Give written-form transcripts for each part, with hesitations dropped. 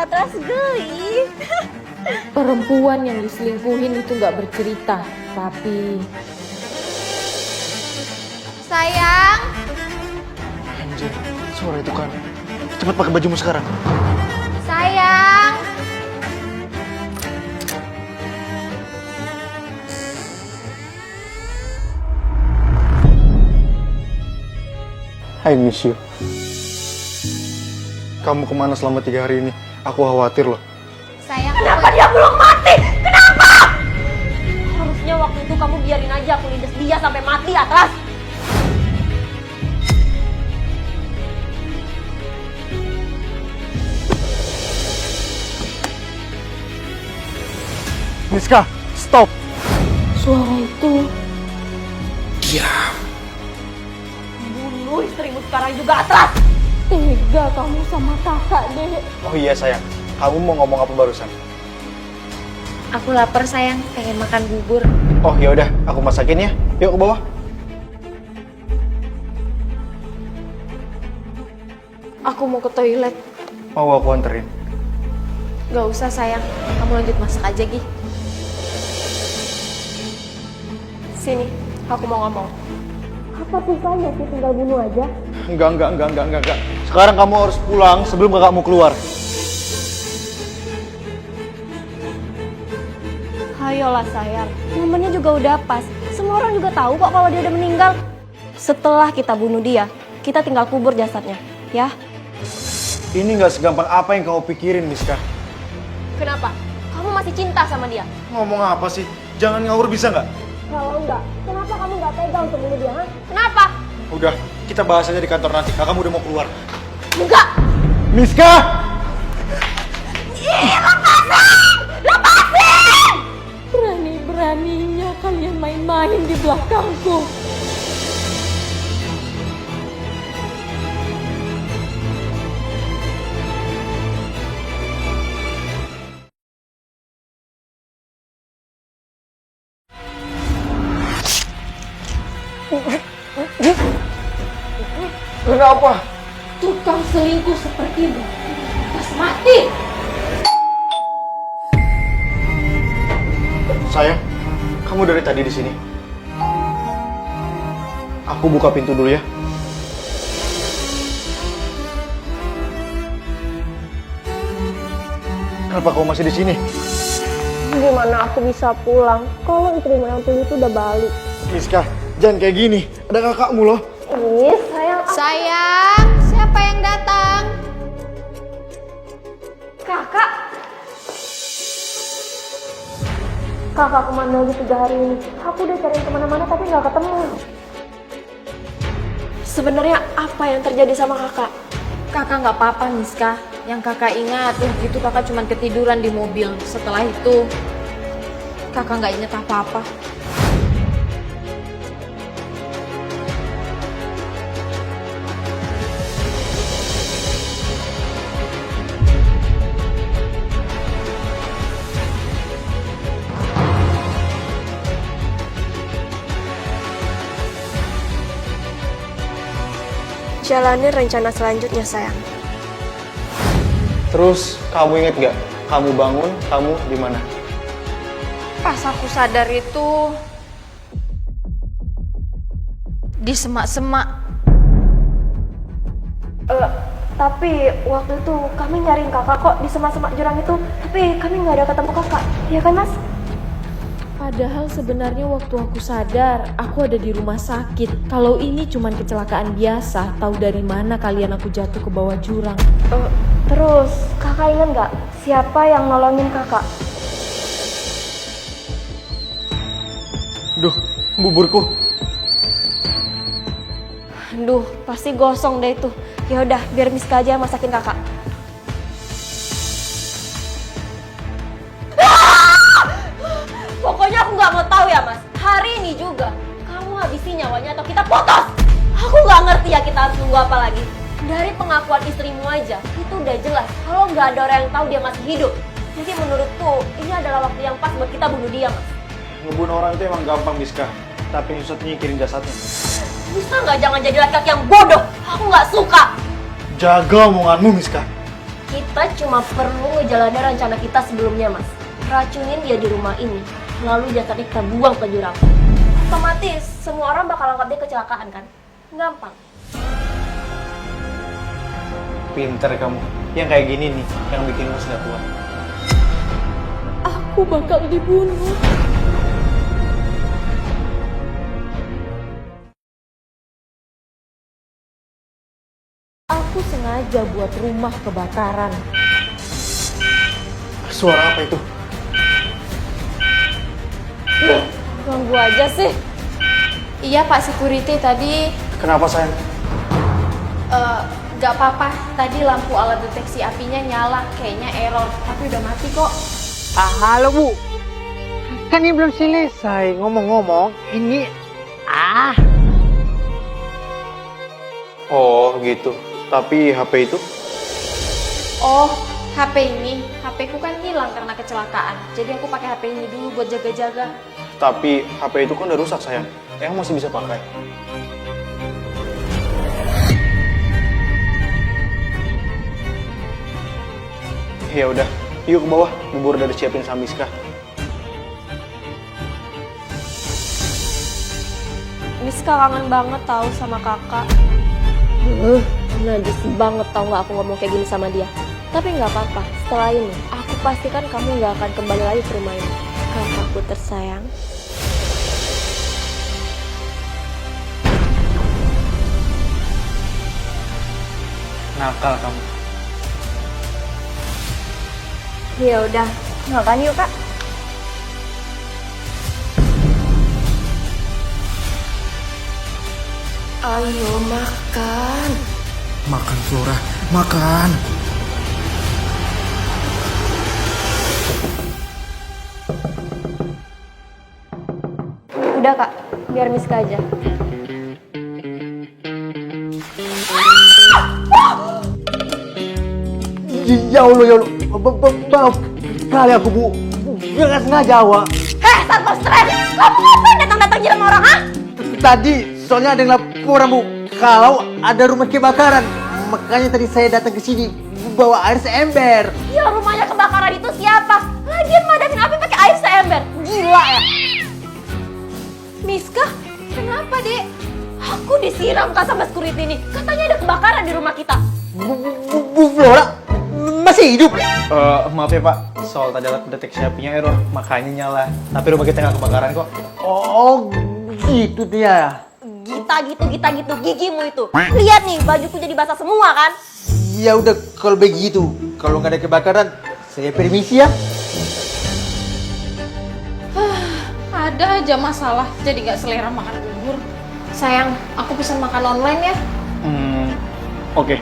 Atlas geli. Perempuan yang diselingkuhin itu gak bercerita, tapi... Sayang. Anjir, suara itu kan. Cepat pakai bajumu sekarang. Sayang. I miss you. Kamu kemana selama 3 hari ini? Aku khawatir loh. Sayang. Kenapa dia belum mati? Kenapa? Harusnya waktu itu kamu biarin aja aku lindas dia sampai mati, Atlas. Niska, stop! Suara itu... Diam. Bunuh istrimu sekarang juga, Atlas! Tega kamu sama kakak, Dek. Oh iya sayang, kamu mau ngomong apa barusan? Aku lapar sayang, pengen makan bubur. Oh ya udah, aku masakin ya. Yuk ke bawah. Aku mau ke toilet. Mau aku anterin? Gak usah sayang, kamu lanjut masak aja Gi. Sini, aku mau ngomong. Apa susahnya sih tinggal bunuh aja? Enggak. Sekarang kamu harus pulang sebelum kakakmu keluar. Ayolah sayang, momennya juga udah pas. Semua orang juga tahu kok kalau dia udah meninggal. Setelah kita bunuh dia, kita tinggal kubur jasadnya, ya? Ini nggak segampang apa yang kamu pikirin, Miska. Kenapa? Kamu masih cinta sama dia? Ngomong apa sih? Jangan ngawur bisa nggak? Kalau enggak, kenapa kamu nggak tega untuk bunuh dia, ha? Kenapa? Udah, kita bahas aja di kantor nanti. Kakakmu udah mau keluar. Enggak! Miska! Lepasin! Berani-beraninya kalian main-main di belakangku. Kenapa? Tukang selingkuh sepertimu pas mati. Sayang, kamu dari tadi di sini. Aku buka pintu dulu ya. Kenapa kamu masih di sini? Gimana aku bisa pulang kalau istrimu yang dulu itu udah balik? Miska, jangan kayak gini. Ada kakakmu loh. Ini sayang. Sayang, siapa yang datang? Kakak. Kakak kemana lagi 3 hari ini? Aku udah cariin kemana-mana tapi nggak ketemu. Sebenarnya apa yang terjadi sama kakak? Kakak nggak apa-apa Niska. Yang kakak ingat tuh gitu kakak cuma ketiduran di mobil. Setelah itu kakak nggak inget apa-apa. Jalani rencana selanjutnya sayang. Terus, kamu inget gak? Kamu bangun, kamu di mana? Pas aku sadar itu di semak-semak. Tapi waktu itu kami nyariin kakak kok di semak-semak jurang itu. Tapi kami nggak ada ketemu kakak, iya kan mas? Padahal sebenarnya waktu aku sadar, aku ada di rumah sakit. Kalau ini cuma kecelakaan biasa, tahu dari mana kalian aku jatuh ke bawah jurang. Terus, kakak ingat nggak siapa yang nolongin kakak? Duh, buburku. Duh, pasti gosong deh itu. Ya udah, biar Miska aja yang masakin kakak. Pokoknya aku nggak mau tahu ya mas. Hari ini juga kamu habisin nyawanya atau kita putus. Aku nggak ngerti ya kita harus nunggu apa lagi. Dari pengakuan istrimu aja itu udah jelas kalau nggak ada orang yang tahu dia masih hidup. Jadi menurutku ini adalah waktu yang pas buat kita bunuh dia mas. Ngebunuh orang itu emang gampang, Miska. Tapi yang susah nyingkirin jasadnya. Bisa nggak jangan jadi laki-laki yang bodoh? Aku nggak suka. Jaga omonganmu, Miska. Kita cuma perlu ngejalanin rencana kita sebelumnya, Mas. Racunin dia di rumah ini, lalu jasadnya kita buang ke jurang. Otomatis semua orang bakal anggap dia kecelakaan kan? Gampang. Pinter kamu. Yang kayak gini nih, yang bikin Mas gak kuat. Aku bakal dibunuh. Aku sengaja buat rumah kebakaran. Suara apa itu? Ganggu aja sih. Iya Pak Security, tadi Kenapa sayang? nggak apa-apa. Tadi lampu alat deteksi apinya nyala, kayaknya error, tapi udah mati kok. Halo Bu, kan ini belum selesai ngomong-ngomong. Ini Oh gitu. Tapi HP itu? Oh, HP ini, HP ku kan hilang karena kecelakaan. Jadi aku pakai HP ini dulu buat jaga-jaga. Tapi HP itu kan udah rusak sayang. Yang masih bisa pakai. Ya udah, yuk ke bawah. Bubur udah disiapin sama Miska. Miska kangen banget tahu sama kakak. Najis banget tau nggak aku ngomong kayak gini sama dia. Tapi nggak apa-apa, setelah ini aku pastikan kamu nggak akan kembali lagi ke rumah ini. Kakakku tersayang. Nakal kamu. Ya udah, makan yuk kak. Ayo makan. Makan Flora, makan. Udah kak, biar Miska aja. ya Allah, maaf kali aku Bu, nggak sengaja Wak. Satpam stres, kamu ngapain datang-datang di rumah orang, ha? Tadi soalnya ada yang laporan Bu, kalau ada rumah kebakaran, makanya tadi saya datang ke sini bawa air seember. Ya rumahnya kebakaran itu siapa? Lagian madamin api pakai air seember, gila ya? Miska, kenapa dek? Aku disiram kak sama security ini, katanya ada kebakaran di rumah kita. Bu Flora masih hidup? Maaf ya Pak, soal tadi alat deteksi apinya error, makanya nyala. Tapi rumah kita nggak kebakaran kok. Oh gitu dia. Gita gitu, gigimu itu. Lihat nih, bajuku jadi basah semua kan? Ya udah kalau begitu, kalau nggak ada kebakaran, saya permisi ya. Ada aja masalah, jadi nggak selera makan bubur. Sayang, aku pesan makan online ya. Oke.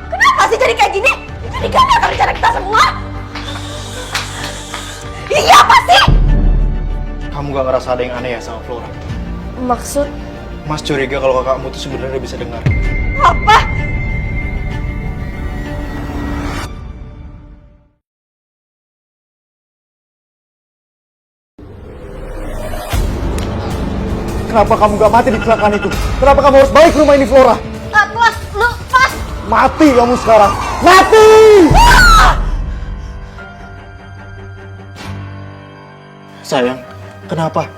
Kenapa sih jadi kayak gini? Jadi gagal kan rencana kita semua? Iya apa sih? Kamu gak ngerasa ada yang aneh ya sama Flora? Maksud Mas curiga kalau kakakmu tuh sebenarnya bisa dengar. apa? Kenapa kamu gak mati di kecelakaan itu? Kenapa kamu harus balik ke rumah ini Flora? Atlas, lepas! Mati kamu sekarang! Mati! Sayang, kenapa?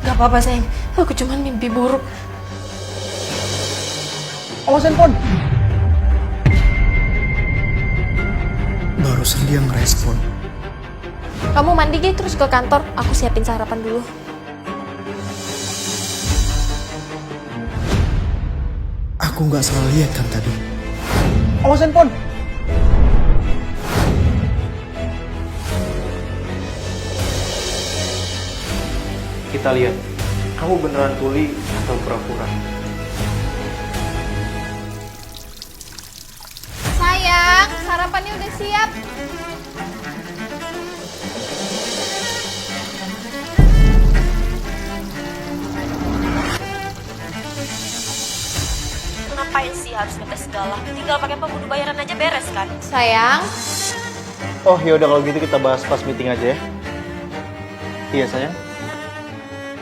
Gak apa-apa sayang, aku cuma mimpi buruk. Awas handphone! Barusan dia ngerespon. Kamu mandi Gi, terus ke kantor, aku siapin sarapan dulu. Aku nggak salah lihat kan tadi. Awas handphone! Kita lihat, kamu beneran tuli atau pura-pura? Sayang, sarapannya udah siap. Ngapain sih harus ngetes segala? Tinggal pakai pembunuh bayaran aja beres kan? Sayang, Oh yaudah kalau gitu kita bahas pas meeting aja ya. Iya sayang.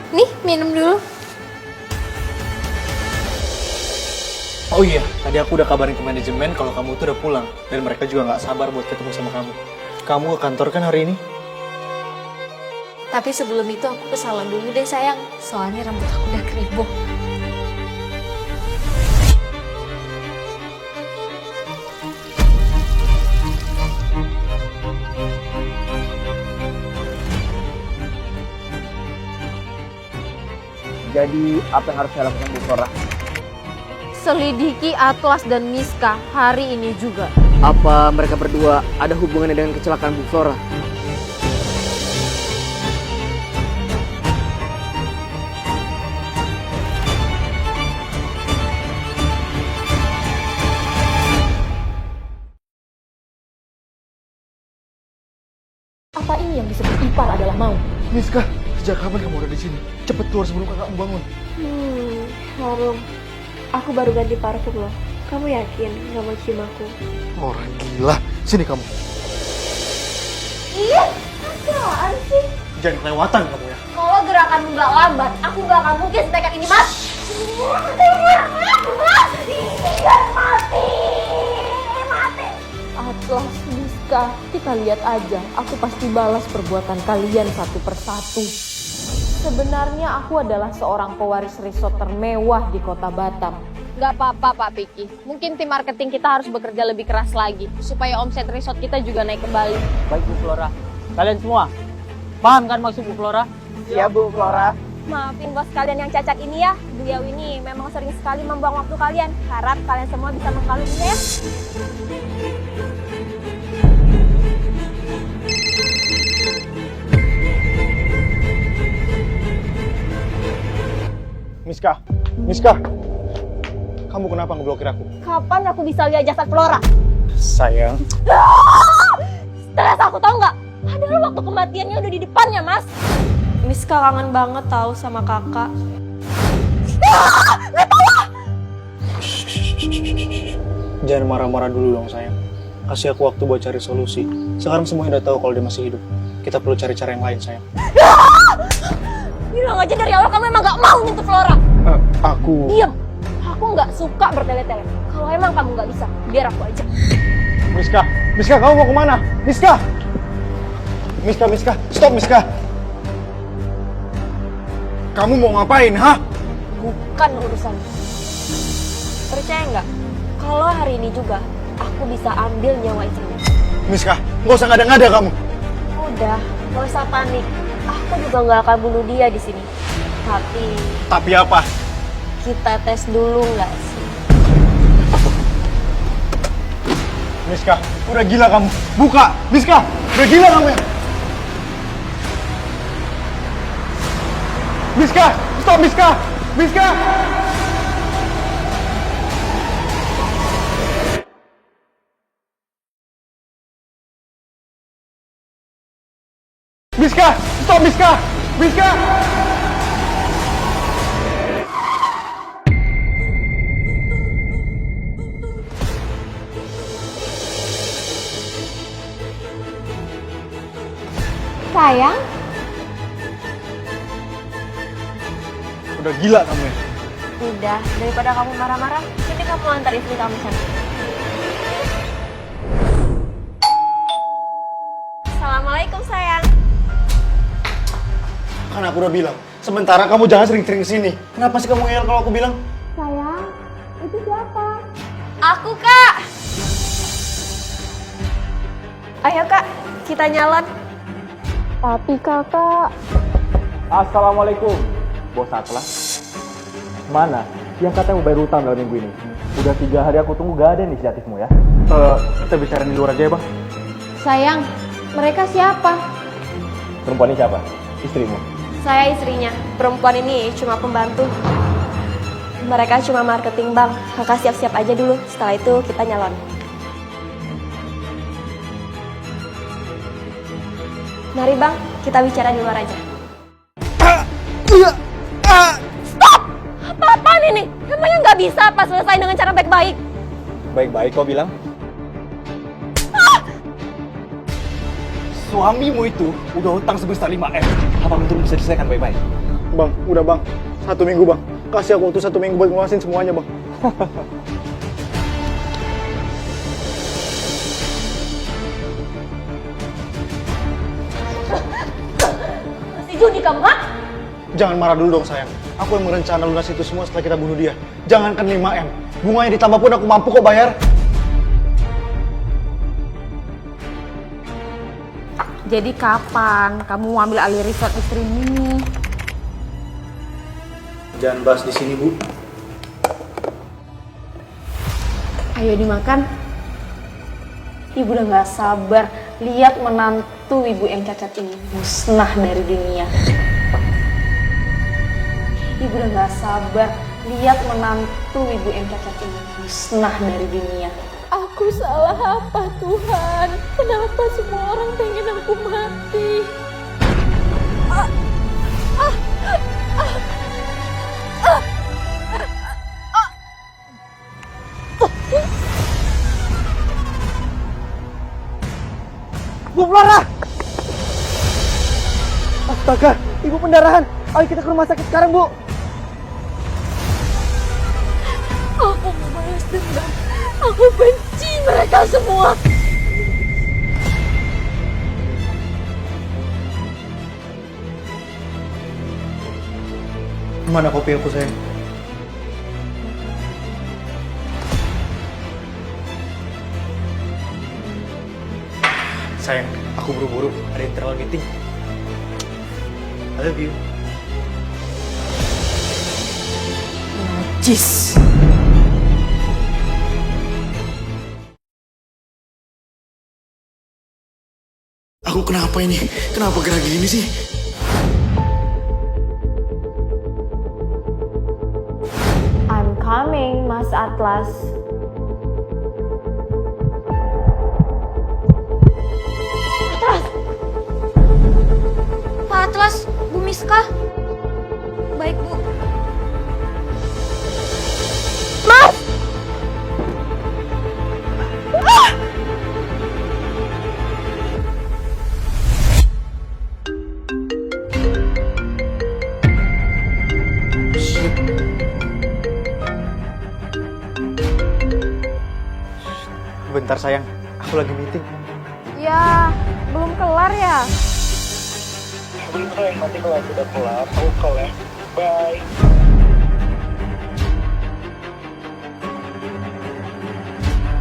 nih minum dulu. Oh iya, tadi aku udah kabarin ke manajemen kalau kamu tuh udah pulang. Dan mereka juga nggak sabar buat ketemu sama kamu. Kamu ke kantor kan hari ini? Tapi sebelum itu aku ke salon dulu deh sayang. Soalnya rambut aku udah keribu. Jadi apa yang harus saya lakukan Bu Flora? Selidiki Atlas dan Miska hari ini juga. Apa mereka berdua ada hubungannya dengan kecelakaan Bu Flora? Apa ini yang disebut ipar adalah mau? Miska, sejak kapan kamu ada di sini? Cepet keluar sebelum kakak bangun. Harum. Aku baru ganti parfum loh. Kamu yakin gak mau cium aku? Orang gila, sini kamu. Iya, apaan sih? Jangan kelewatan kamu ya. Kalau gerakanmu nggak lambat, aku nggak akan mungkin setekat ini, Mas. Atlas, Miska, kita lihat aja. Aku pasti balas perbuatan kalian satu persatu. Sebenarnya aku adalah seorang pewaris resort termewah di kota Batam. Nggak apa-apa, Pak Piki. Mungkin tim marketing kita harus bekerja lebih keras lagi supaya omset resort kita juga naik kembali. Baik Bu Flora. Kalian semua paham kan maksud Bu Flora? Iya Bu Flora. Maafin bos kalian yang cacat ini ya. Beliau ini memang sering sekali membuang waktu kalian. Harap kalian semua bisa mengkaluminya ya. Miska, kamu kenapa ngeblokir aku? Kapan aku bisa lihat jasad Flora? Sayang, Stres aku tahu nggak? Padahal waktu kematiannya udah di depannya, Mas. Miska kangen banget tahu sama kakak. jangan marah-marah dulu dong sayang. Kasih aku waktu buat cari solusi. Sekarang semuanya udah tahu kalau dia masih hidup. Kita perlu cari cara yang lain sayang. Bilang aja dari awal kamu emang nggak mau nyentuh Flora. Aku... Diam. Aku nggak suka bertele-tele. Kalau emang kamu nggak bisa, biar aku aja. Miska, kamu mau kemana? Miska, stop Miska. Kamu mau ngapain, hah? Bukan urusan. Percaya nggak? Kalau hari ini juga aku bisa ambil nyawa istrinya. Miska, nggak usah ngada-ngada kamu. Udah, nggak usah panik. Aku juga nggak akan bunuh dia di sini. Tapi apa? Kita tes dulu nggak sih? Miska, udah gila kamu. Buka, Miska, udah gila kamu ya. Miska, stop Miska. Miska. Miska, stop Miska. Miska. Sayang, Udah gila kamu ya. udah, daripada kamu marah-marah, sini kamu antar istri kamu sana. Assalamualaikum sayang. Kan aku udah bilang, sementara kamu jangan sering-sering kesini. Kenapa sih kamu ngeyel kalau aku bilang? Sayang, itu siapa? Aku, Kak. Ayo kak, kita nyalon. Tapi kakak, Assalamualaikum, Bos Atlas. Mana? Yang katanya mau bayar utang dalam minggu ini. Udah 3 hari aku tunggu, gak ada inisiatifmu ya. Kita bicara di luar aja ya bang. Sayang, mereka siapa? Perempuan ini siapa? Istrimu. Saya istrinya. Perempuan ini cuma pembantu. Mereka cuma marketing bang. Kakak siap-siap aja dulu. Setelah itu kita nyalon. Mari bang, kita bicara di luar aja. Stop! Apa-apaan ini? Emangnya nggak bisa apa selesai dengan cara baik-baik? Baik-baik kau bilang. Suamimu itu udah hutang sebesar 5M. Apa betul bisa diselesaikan baik-baik? Bang, udah bang. 1 minggu bang. Kasih aku waktu 1 minggu buat nguasin semuanya bang. judi kamu, ha? Jangan marah dulu dong sayang. Aku yang merencana lunas itu semua setelah kita bunuh dia. Jangankan 5M. Bunganya ditambah pun aku mampu kok bayar. Jadi kapan kamu mau ambil alih resort istri ini? Jangan bahas di sini, Bu. Ayo dimakan. Ibu udah gak sabar lihat menantu ibu yang cacat ini musnah dari dunia. Ibu udah gak sabar lihat menantu ibu yang cacat ini musnah dari dunia. Aku salah apa Tuhan? Kenapa semua orang pengen aku mati? Bu Flora! Astaga, ibu pendarahan. Ayo kita ke rumah sakit sekarang, Bu. Aku mau balas dendam. Aku benci mereka semua. Mana kopi aku sayang? Sayang, aku buru-buru. Ada internal meeting. I love you. Najis. Aku kenapa ini? Kenapa gerak gini sih? I'm coming, Mas Atlas. Pak Atlas, Bu Miska. Baik, Bu. Bentar sayang, aku lagi meeting. Ya, belum kelar ya? Belum sayang, nanti kalau aku udah kelar, aku call ya. Bye.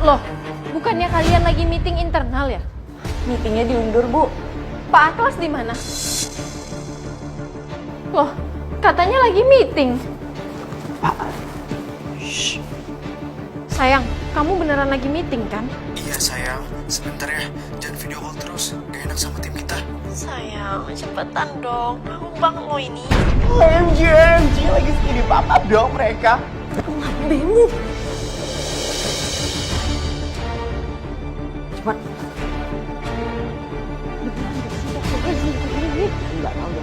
Loh, bukannya kalian lagi meeting internal ya? Meetingnya diundur, Bu. Pak Atlas di mana? Loh, katanya lagi meeting. Sayang, kamu beneran lagi meeting kan? Iya sayang, sebentar ya. Jangan video call terus. Gak enak sama tim kita. Sayang, cepetan dong. Mau banget lo ini. OMG, lagi segini papa dong mereka. Bemu. Cepat. Enggak tahu ya.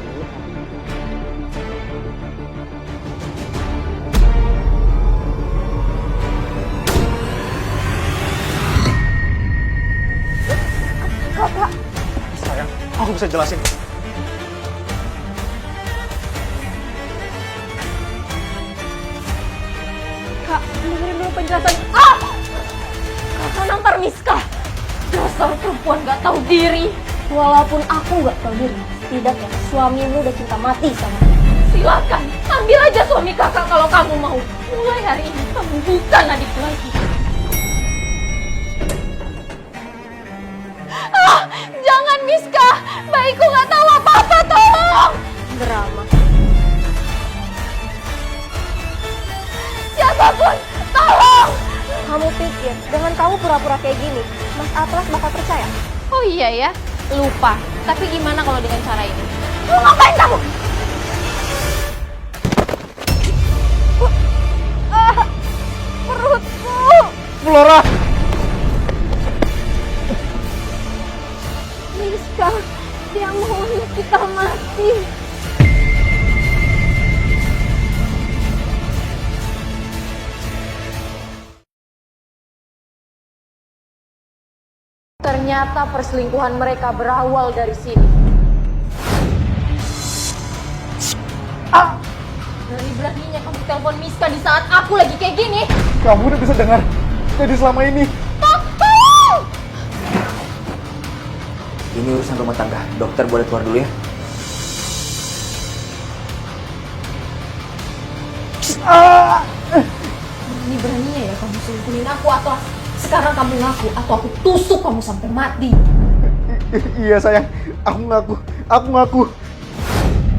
Sayang, aku bisa jelasin. Kak, dengerin dulu penjelasan. Ah! Kakak nampar Miska. Dasar perempuan gak tahu diri. Walaupun aku gak tahu diri, setidaknya suamimu udah cinta mati sama aku. Silakan, ambil aja suami kakak kalau kamu mau. Mulai hari ini kamu bukan adik lagi. Ah, jangan Miska. Baikku gak tahu apa-apa, tolong. Drama. Siapapun, tolong. Kamu pikir dengan kamu pura-pura kayak gini, Mas Atlas bakal percaya? Oh iya ya, lupa. Tapi gimana kalau dengan cara ini? Mau ngapain kamu? Perutku. Flora! Miska, dia mau kita mati. Ternyata perselingkuhan mereka berawal dari sini. Berani-beraninya kamu telepon Miska di saat aku lagi kayak gini. Kamu udah bisa dengar. Jadi selama ini. Ini urusan rumah tangga. Dokter boleh keluar dulu ya. Berani-beraninya ya kamu selingkuhin aku, atau sekarang kamu ngaku atau aku tusuk kamu sampai mati. Iya sayang, aku ngaku.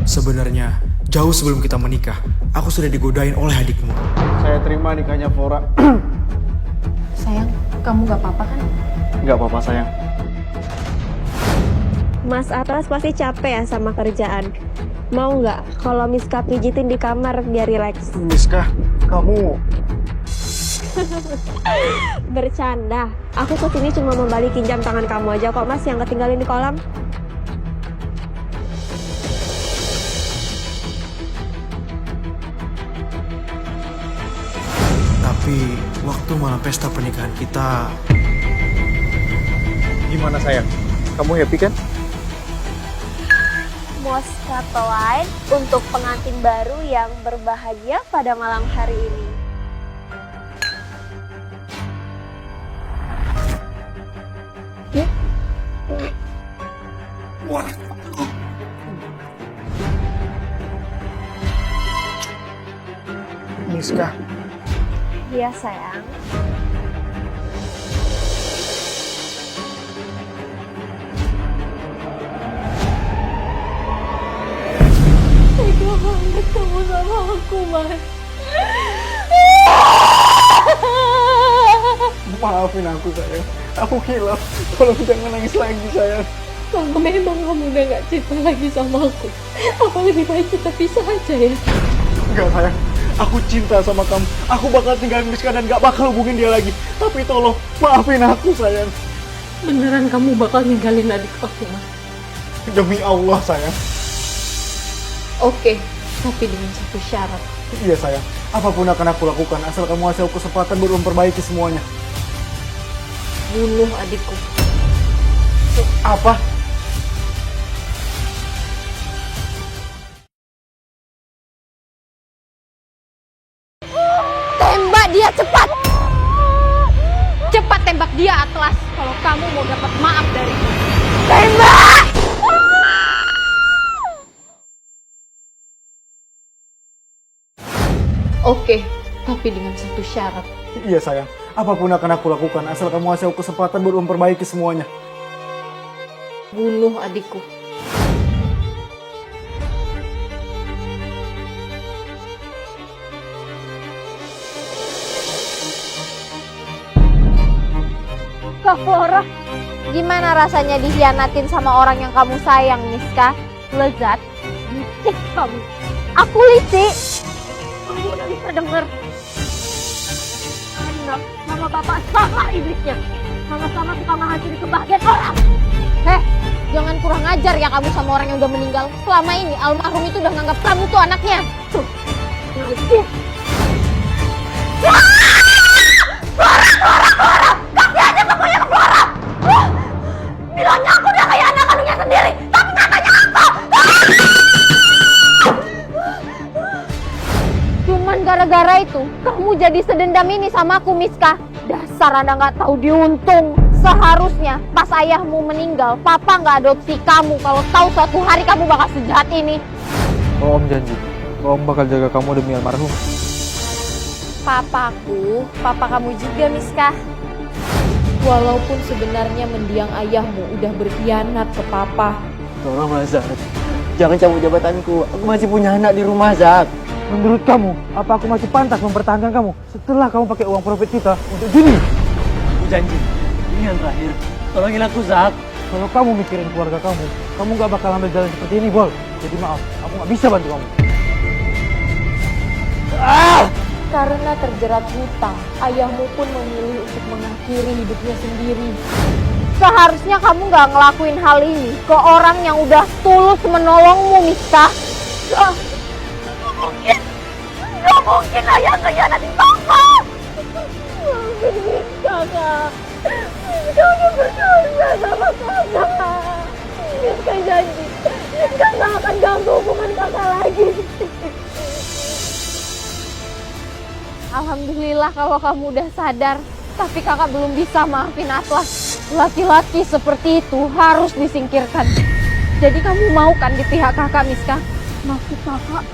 Sebenarnya, jauh sebelum kita menikah, aku sudah digodain oleh adikmu. Saya terima nikahnya Flora. Sayang, kamu gak apa-apa kan? Nggak apa-apa sayang. Mas Atlas pasti capek ya sama kerjaan. Mau nggak kalau Miska pijitin di kamar biar rileks? Miska, kamu... Bercanda. Aku kesini cuma membalikin jam tangan kamu aja kok Mas yang ketinggalin di kolam. Tapi, waktu malam pesta pernikahan kita, Gimana sayang? Kamu happy kan? Moscato Line untuk pengantin baru yang berbahagia pada malam hari ini. Miska, Iya sayang. Tega banget kamu sama aku, Mas. maafin aku sayang. Aku hilaf. Tolong jangan nangis lagi sayang. Kalau memang kamu udah gak cinta lagi sama aku, apa lebih baik kita pisah aja ya? Enggak sayang, aku cinta sama kamu. Aku bakal tinggalin Miska dan gak bakal hubungin dia lagi. Tapi tolong, maafin aku sayang. Beneran kamu bakal ninggalin adik aku, Mas? Demi Allah sayang. Oke, tapi dengan satu syarat. Iya sayang, apapun akan aku lakukan asal kamu kasih aku kesempatan buat memperbaiki semuanya. Bunuh adikku. Apa? Tembak dia cepat! Cepat tembak dia, Atlas, kalau kamu mau dapat maaf dariku. Tembak! Oke, tapi dengan satu syarat. Iya sayang, apapun akan aku lakukan asal kamu kasih aku kesempatan buat memperbaiki semuanya. Bunuh adikku. Kak Flora, gimana rasanya dikhianatin sama orang yang kamu sayang, Miska? Lezat? Licik kamu. Aku licik. Kamu udah bisa denger. Anak, sama bapak sama iblisnya. Sama-sama suka menghantui kebahagiaan orang. Heh, jangan kurang ajar ya kamu sama orang yang udah meninggal. Selama ini almarhum itu udah nganggap kamu tuh anaknya. Tuh. Bilangnya aku udah kayak anak kandungnya sendiri, tapi katanya apa? Cuman gara-gara itu, kamu jadi sedendam ini sama aku, Miska. Dasar Anda nggak tahu diuntung. Seharusnya pas ayahmu meninggal, Papa nggak adopsi kamu kalau tahu suatu hari kamu bakal sejahat ini. Kalau Om janji, kalau Om bakal jaga kamu demi almarhum. Papaku, papa kamu juga, Miska. Walaupun sebenarnya mendiang ayahmu udah berkhianat ke papa. Tolong Zak, jangan cabut jabatanku. Aku masih punya anak di rumah, Zak. Menurut kamu, apa aku masih pantas mempertahankan kamu setelah kamu pakai uang profit kita untuk gini? Aku janji, ini yang terakhir. Tolongin aku, Zak. Kalau kamu mikirin keluarga kamu gak bakal ambil jalan seperti ini, Bol. Jadi maaf, aku gak bisa bantu kamu. Karena terjerat hutang, ayahmu pun memilih untuk mengakhiri hidupnya sendiri. Seharusnya kamu nggak ngelakuin hal ini ke orang yang udah tulus menolongmu, Miska. Gak mungkin. Gak mungkin ayah ngehianatin papa. Kakak, Miska udah berdosa sama kakak. Miska janji, Miska gak akan ganggu hubungan kakak lagi. Alhamdulillah kalau kamu udah sadar. Tapi kakak belum bisa maafin Atlas. Laki-laki seperti itu harus disingkirkan. Jadi kamu mau kan di pihak kakak, Miska? Maksud kakak,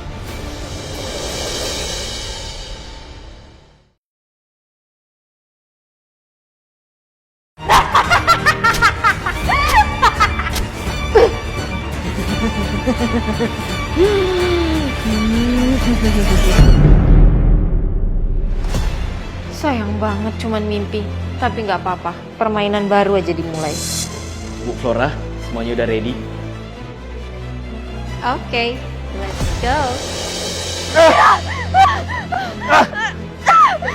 Sayang banget cuman mimpi. Tapi nggak apa-apa, permainan baru aja dimulai. Bu Flora, semuanya udah ready? Oke, let's go.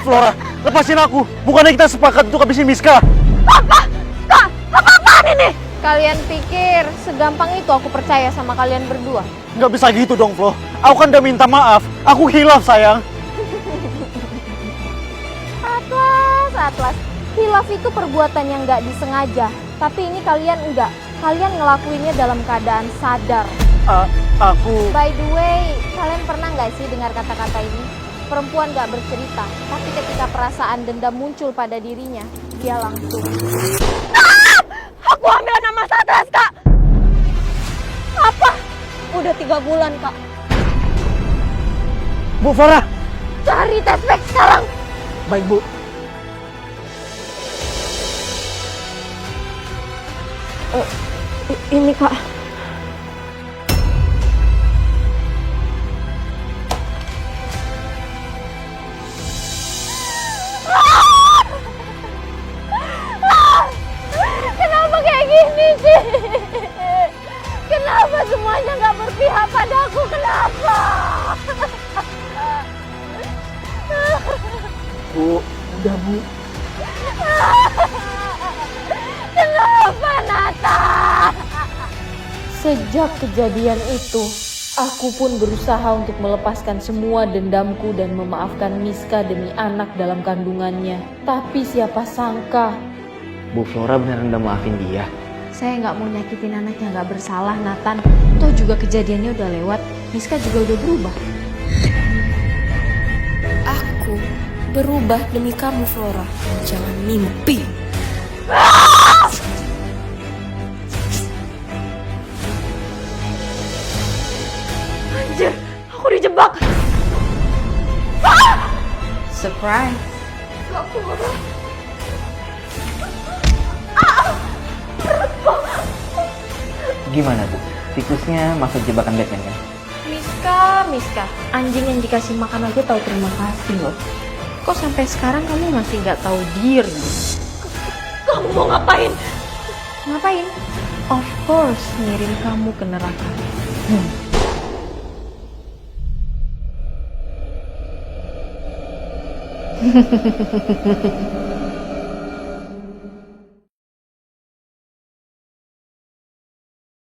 Flora, lepasin aku. Bukannya kita sepakat untuk habisin Miska? Kalian pikir segampang itu aku percaya sama kalian berdua? Nggak bisa gitu dong, Flo. Aku kan udah minta maaf. Aku hilaf, sayang. Atlas. Hilaf itu perbuatan yang nggak disengaja. Tapi ini kalian enggak. Kalian ngelakuinnya dalam keadaan sadar. Aku... By the way, kalian pernah nggak sih dengar kata-kata ini? Perempuan nggak bercerita, tapi ketika perasaan dendam muncul pada dirinya, dia langsung... Aku ambil nama Satras, Kak! Apa? Udah 3 bulan, Kak. Bu Flora! Cari tes pack sekarang! Baik, Bu. Ini Kak. Kenapa kayak gini sih? Kenapa semuanya nggak berpihak padaku? Kenapa? Bu, udah Bu. Kenapa, Nata? Sejak kejadian itu, aku pun berusaha untuk melepaskan semua dendamku dan memaafkan Miska demi anak dalam kandungannya. Tapi siapa sangka... Bu Flora beneran udah maafin dia? Saya nggak mau nyakitin anak yang nggak bersalah, Nathan. Toh juga kejadiannya udah lewat. Miska juga udah berubah. Aku berubah demi kamu, Flora. Jangan mimpi. Anjir, aku dijebak. Surprise. Gimana Bu? Tikusnya masuk jebakan Batman kan? Miska, anjing yang dikasih makan aja tahu terima kasih loh. Kok sampai sekarang kamu masih nggak tahu diri? Kamu mau ngapain? Ngapain? Of course, ngirim kamu ke neraka.